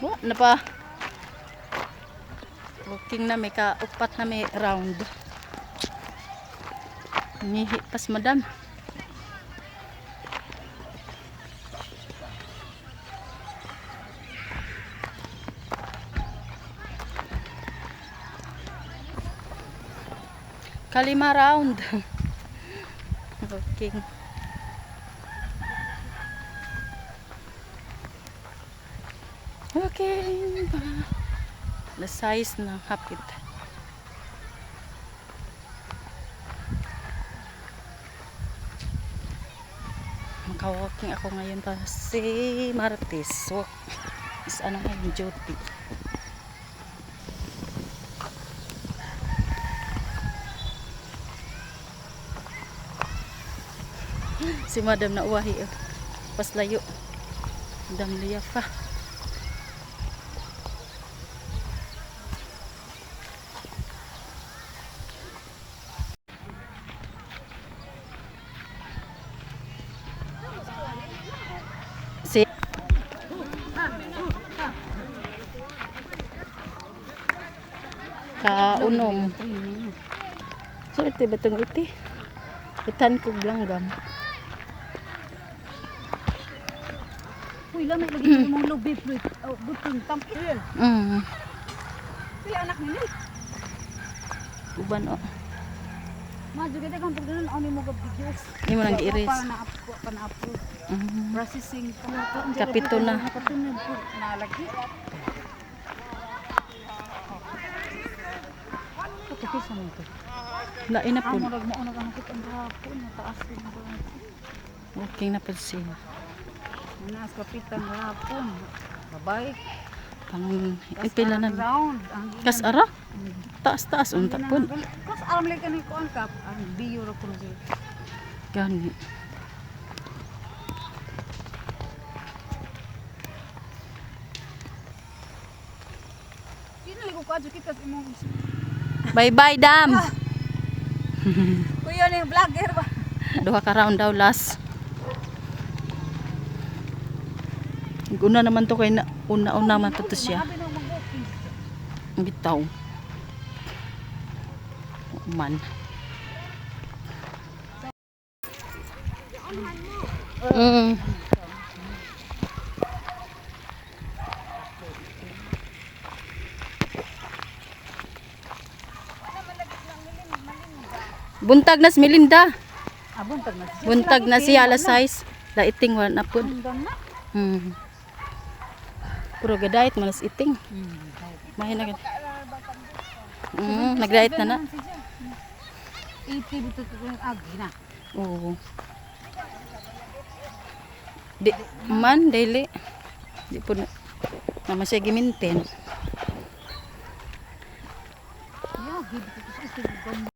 Wa na pa. Walking na may kaupat na may round. Nihi pas madam. Kalima round. Walking. Okay. The size ng hapit. Maka-walking ako ngayon pa si Martes. Walk is ano ngayon duty. Si Madam na uwahi. Pas layo. Madam liya pa. Si kaunom. So ito batong iti. Itan ko langgam. Uy, lamay lagi mo lubi fruit. Oh, buting tampil. Sila anak nila. Uban o. Maju kita kan pagdanon ani mo gab videos. Hindi mo nang i-erase. Pa na upload. Processing Kapito na. Kapito na lagi. Kapito mo to. Lain na po. Amo rag mo una ka nakit ang hapon mataas din ba. Walking na po siya. Nas kapitan hapon. Babay. Pang ipila na. Round. Kas ara? Taas-taas unta po. Kas alam lagi ni ko ang kap ang biyo ra kuno siya. Gani. Kinali ko kadyo kita sa imong. Bye-bye, Dam. Kuya ni vlogger ba? Duha ka round daw last. Una naman to kay na una-una man to siya. Sabi nang mag-walking. Bitaw. Man. Buntag na si Melinda. Buntag na siya. Buntag na siya alas 6. Daiting wa na pud. Hanggang na. Puro gadait malas iting. Mahina gid. Nagdait na na. 80 dito yung agi na. Oo. Di man daily. Di po na siya giminten. Yeah, dito sa